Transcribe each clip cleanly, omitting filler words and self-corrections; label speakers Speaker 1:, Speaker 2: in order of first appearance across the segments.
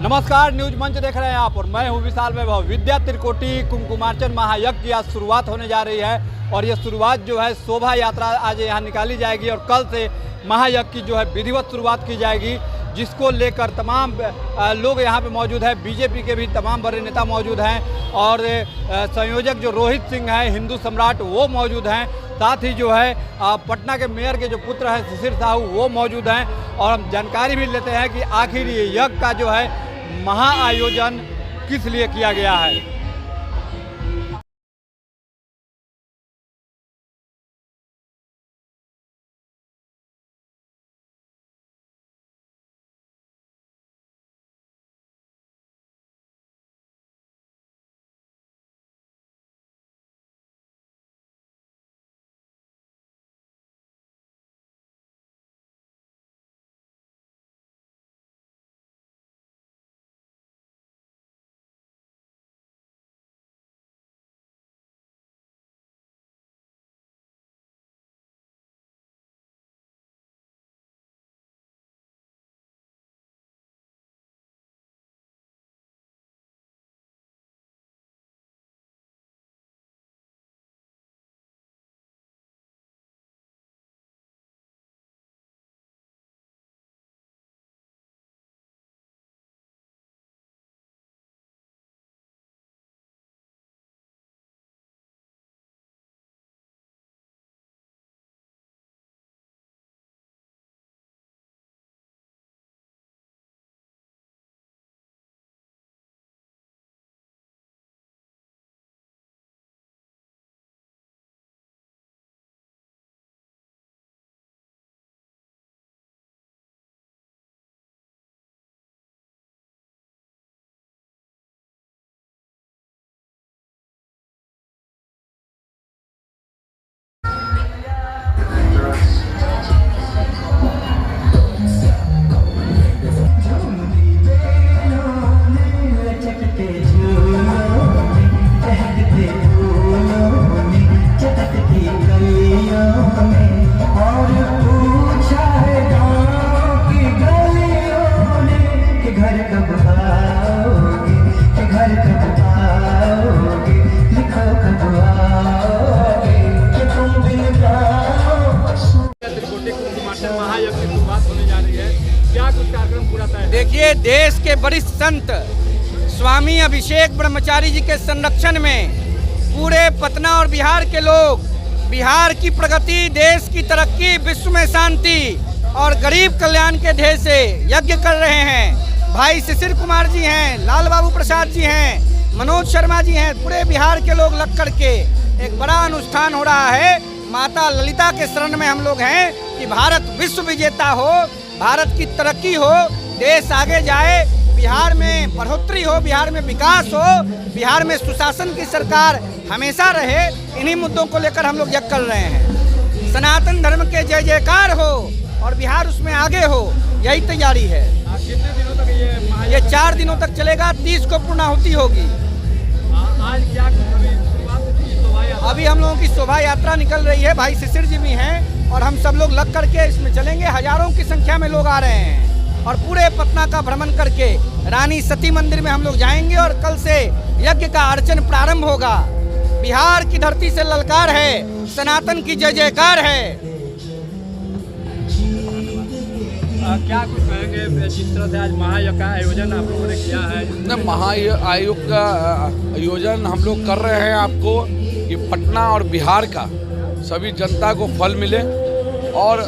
Speaker 1: नमस्कार, न्यूज मंच देख रहे हैं आप और मैं हूं विशाल वैभव। विद्या त्रिकोटि कुमकुमार्चन महायज्ञ की आज शुरुआत होने जा रही है और ये शुरुआत जो है शोभा यात्रा आज यहाँ निकाली जाएगी और कल से महायज्ञ की जो है विधिवत शुरुआत की जाएगी, जिसको लेकर तमाम लोग यहाँ पे मौजूद हैं। बीजेपी के भी तमाम बड़े नेता मौजूद हैं और संयोजक जो रोहित सिंह हैं, हिंदू सम्राट, वो मौजूद हैं। साथ ही जो है पटना के मेयर के जो पुत्र हैं शिशिर साहू, वो मौजूद हैं और हम जानकारी भी लेते हैं कि आखिर ये यज्ञ का जो है महाआयोजन किस लिए किया गया है।
Speaker 2: देखिए, देश के वरिष्ठ संत स्वामी अभिषेक ब्रह्मचारी जी के संरक्षण में पूरे पटना और बिहार के लोग बिहार की प्रगति, देश की तरक्की, विश्व में शांति और गरीब कल्याण के ध्येय से यज्ञ कर रहे हैं। भाई शिशिर कुमार जी हैं, लाल बाबू प्रसाद जी हैं, मनोज शर्मा जी हैं, पूरे बिहार के लोग लग करके एक बड़ा अनुष्ठान हो रहा है। माता ललिता के शरण में हम लोग हैं कि भारत विश्व विजेता हो, भारत की तरक्की हो, देश आगे जाए, बिहार में बढ़ोतरी हो, बिहार में विकास हो, बिहार में सुशासन की सरकार हमेशा रहे। इन्हीं मुद्दों को लेकर हम लोग यज्ञ कर रहे हैं। सनातन धर्म के जय जयकार हो और बिहार उसमें आगे हो, यही तैयारी है।
Speaker 1: कितने दिनों तक
Speaker 2: ये 4 दिनों तक चलेगा, 30 को पूर्णाहुति होगी।
Speaker 1: आज क्या
Speaker 2: अभी हम लोगों की शोभा यात्रा निकल रही है, भाई शिशिर जी भी हैं और हम सब लोग लग करके इसमें चलेंगे। हजारों की संख्या में लोग आ रहे हैं और पूरे पटना का भ्रमण करके रानी सती मंदिर में हम लोग जाएंगे और कल से यज्ञ का अर्चन प्रारंभ होगा। बिहार की धरती से ललकार है, सनातन की जय जयकार है।
Speaker 1: क्या कुछ कहेंगे जिस तरह से आज महायज्ञ का आयोजन आप लोगों ने किया है?
Speaker 3: न महाआयोग का आयोजन हम लोग कर रहे हैं आपको कि पटना और बिहार का सभी जनता को फल मिले और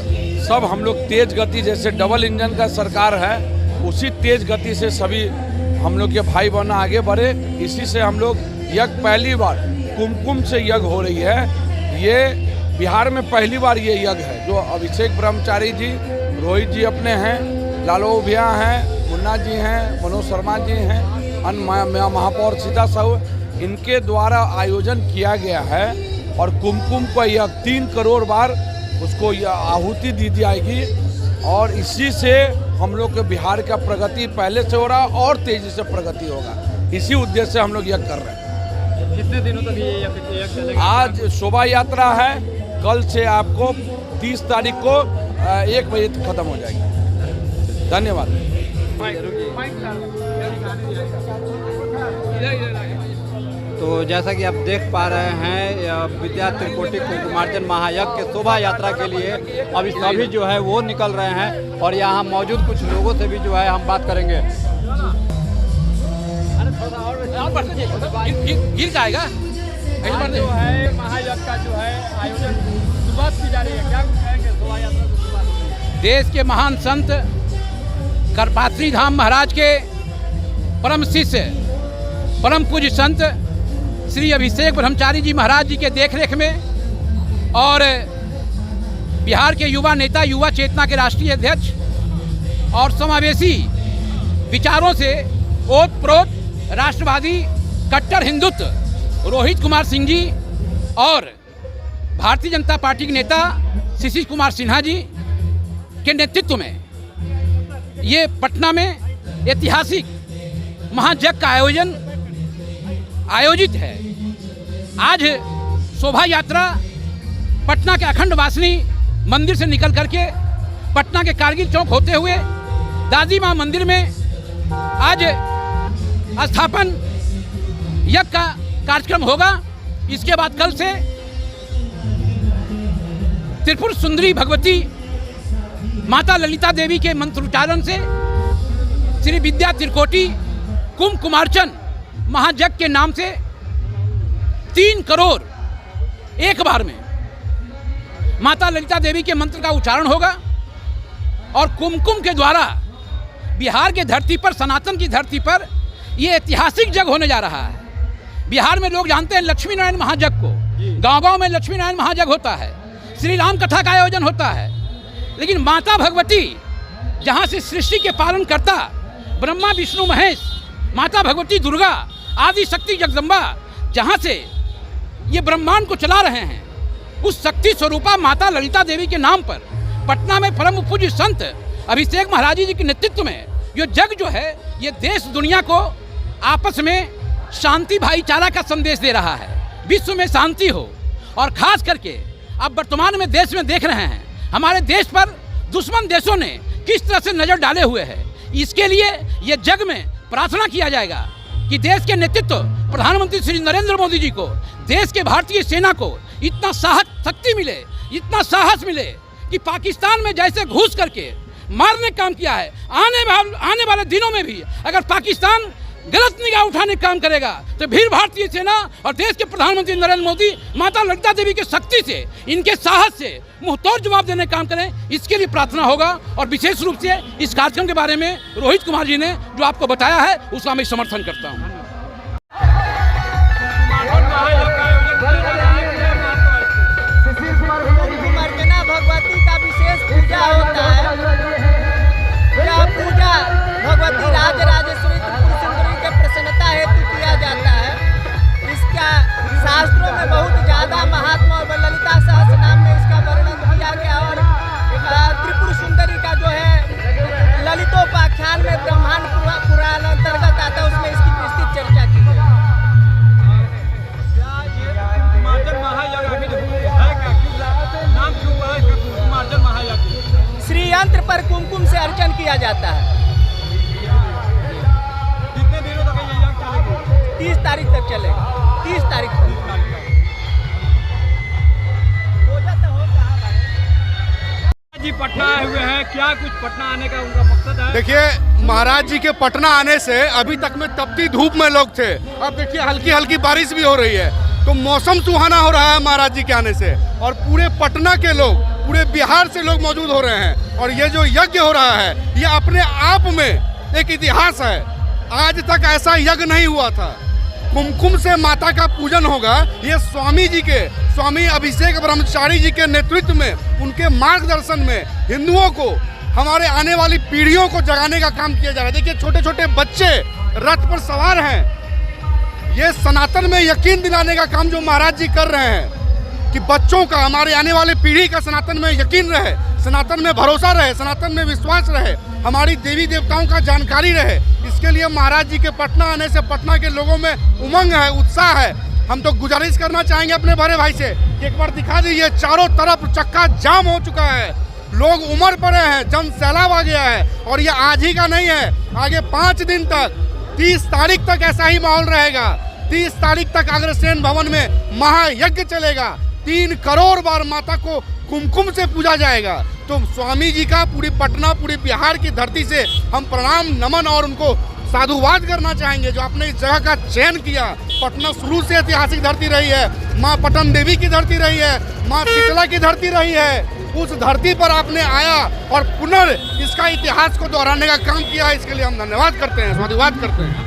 Speaker 3: सब हम लोग तेज गति, जैसे डबल इंजन का सरकार है, उसी तेज गति से सभी हम लोग के भाई बहन आगे बढ़े। इसी से हम लोग यज्ञ पहली बार कुमकुम से यज्ञ हो रही है। ये बिहार में पहली बार ये यज्ञ है जो अभिषेक ब्रह्मचारी जी, रोहित जी अपने हैं, लालू भैया हैं, मुन्ना जी हैं, मनोज शर्मा जी हैं, अन्य महापौर सीता साहू, इनके द्वारा आयोजन किया गया है और कुमकुम को यह 3 करोड़ बार उसको आहुति दी जाएगी और इसी से हम लोग के बिहार का प्रगति पहले से हो रहा और तेजी से प्रगति होगा। इसी उद्देश्य से हम लोग यह कर रहे हैं।
Speaker 1: कितने दिनों तक ये यज्ञ चलेगा?
Speaker 3: आज शोभा यात्रा है, कल से आपको 30 तारीख को 1 बजे तक खत्म हो जाएगी। धन्यवाद।
Speaker 1: तो जैसा कि आप देख पा रहे हैं विद्या त्रिकोटि कुंकुमार्चन महायज्ञ के शोभा यात्रा के लिए अभी सभी जो है वो निकल रहे हैं और यहाँ मौजूद कुछ लोगों से भी जो है हम बात करेंगे।
Speaker 2: गिर जाएगा।
Speaker 1: जो है महायज्ञ का जो है आयोजन शुरुआत की जा रही है, क्या कुछ कहेंगे शोभा यात्रा की शुरुआत?
Speaker 2: देश के महान संत करपात्री धाम महाराज के परम शिष्य परम पूज्य संत श्री अभिषेक ब्रह्मचारी जी महाराज जी के देखरेख में और बिहार के युवा नेता युवा चेतना के राष्ट्रीय अध्यक्ष और समावेशी विचारों से ओतप्रोत राष्ट्रवादी कट्टर हिंदुत्व रोहित कुमार सिंह जी और भारतीय जनता पार्टी के नेता शिशिर कुमार सिन्हा जी के नेतृत्व में ये पटना में ऐतिहासिक महायज्ञ का आयोजित है। आज शोभा यात्रा पटना के अखंड वासिनी मंदिर से निकल करके पटना के कारगिल चौक होते हुए दादी माँ मंदिर में आज स्थापन यज्ञ का कार्यक्रम होगा। इसके बाद कल से त्रिपुर सुंदरी भगवती माता ललिता देवी के मंत्रोच्चारण से श्री विद्या त्रिकोटि कुंकुमार्चन महायज्ञ के नाम से 3 करोड़ एक बार में माता ललिता देवी के मंत्र का उच्चारण होगा और कुमकुम के द्वारा बिहार के धरती पर, सनातन की धरती पर ये ऐतिहासिक यज्ञ होने जा रहा है। बिहार में लोग जानते हैं लक्ष्मी नारायण महायज्ञ को, गांव-गांव में लक्ष्मी नारायण महायज्ञ होता है, श्री राम कथा का आयोजन होता है, लेकिन माता भगवती जहाँ से सृष्टि के पालन करता ब्रह्मा विष्णु महेश, माता भगवती दुर्गा आदि शक्ति जगदम्बा जहाँ से ये ब्रह्मांड को चला रहे हैं, उस शक्ति स्वरूपा माता ललिता देवी के नाम पर पटना में परम पूज्य संत अभिषेक महाराज जी के नेतृत्व में ये यज्ञ जो है ये देश दुनिया को आपस में शांति भाईचारा का संदेश दे रहा है, विश्व में शांति हो। और खास करके अब वर्तमान में देश में देख रहे हैं हमारे देश पर दुश्मन देशों ने किस तरह से नजर डाले हुए है। इसके लिए ये यज्ञ में प्रार्थना किया जाएगा कि देश के नेतृत्व प्रधानमंत्री श्री नरेंद्र मोदी जी को, देश के भारतीय सेना को इतना साहस शक्ति मिले, इतना साहस मिले कि पाकिस्तान में जैसे घुस करके मारने काम किया है, आने वाले दिनों में भी अगर पाकिस्तान गलत निगाह उठाने का काम करेगा तो फिर भारतीय सेना और देश के प्रधानमंत्री नरेंद्र मोदी माता ललिता देवी के शक्ति से, इनके साहस से मुंहतोड़ जवाब देने का काम करें। इसके लिए प्रार्थना होगा और विशेष रूप से इस कार्यक्रम के बारे में रोहित कुमार जी ने जो आपको बताया है उसका मैं समर्थन करता हूँ।
Speaker 4: कुंकुमार्चना भगवती का विशेष पूजा होता है। यह पूजा भगवती राजराजेश्वरी त्रिपुर सुंदरी के प्रसन्नता हेतु किया जाता है। इसका शास्त्रों में बहुत ज़्यादा महात्मा और ललिता सहस्त्र नाम में इसका वर्णन किया गया और त्रिपुर सुंदरी का जो है ललितोपाख्यान में ब्रह्मांड पुराण अंतर्गत आता है, उसमें इसकी विस्तृत चर्चा की गई। श्री यंत्र पर कुमकुम से अर्चन किया जाता है।
Speaker 1: कितने दिनों तक ये यज्ञ चलेगा?
Speaker 4: 30 तारीख तक चलेगा। 30 तारीख तक।
Speaker 1: जी पटना आए हुए हैं, क्या कुछ पटना आने का उनका मकसद है?
Speaker 5: देखिए महाराज जी के पटना आने से अभी तक में तपती धूप में लोग थे, अब देखिए हल्की हल्की बारिश भी हो रही है, तो मौसम सुहाना हो रहा है महाराज जी के आने से। और पूरे पटना के लोग, पूरे बिहार से लोग मौजूद हो रहे हैं और ये जो यज्ञ हो रहा है ये अपने आप में एक इतिहास है। आज तक ऐसा यज्ञ नहीं हुआ था। कुमकुम से माता का पूजन होगा। ये स्वामी जी के, स्वामी अभिषेक ब्रह्मचारी जी के नेतृत्व में, उनके मार्गदर्शन में हिंदुओं को, हमारे आने वाली पीढ़ियों को जगाने का काम किया जा रहा है। देखिए छोटे छोटे बच्चे रथ पर सवार हैं। ये सनातन में यकीन दिलाने का काम जो महाराज जी कर रहे हैं कि बच्चों का, हमारे आने वाली पीढ़ी का सनातन में यकीन रहे, सनातन में भरोसा रहे, सनातन में विश्वास रहे, हमारी देवी देवताओं का जानकारी रहे। इसके लिए महाराज जी के पटना आने से पटना के लोगों में उमंग है, उत्साह है। हम तो गुजारिश करना चाहेंगे अपने बड़े भाई से, एक बार दिखा दीजिए, चारों तरफ चक्का जाम हो चुका है। लोग उमड़ पड़े हैं, जन सैलाब आ गया है। और ये आज ही का नहीं है, आगे 5 दिन तक 30 तारीख तक ऐसा ही माहौल रहेगा। 30 तारीख तक अग्रसेन भवन में महायज्ञ चलेगा। 3 करोड़ बार माता को कुमकुम से पूजा जाएगा। तो स्वामी जी का पूरी पटना, पूरी बिहार की धरती से हम प्रणाम, नमन और उनको साधुवाद करना चाहेंगे जो आपने इस जगह का चयन किया। पटना शुरू से ऐतिहासिक धरती रही है, माँ पटन देवी की धरती रही है, माँ शीतला की धरती रही है। उस धरती पर आपने आया और पुनः इसका इतिहास को दोहराने का काम किया, इसके लिए हम धन्यवाद करते हैं, साधुवाद करते हैं।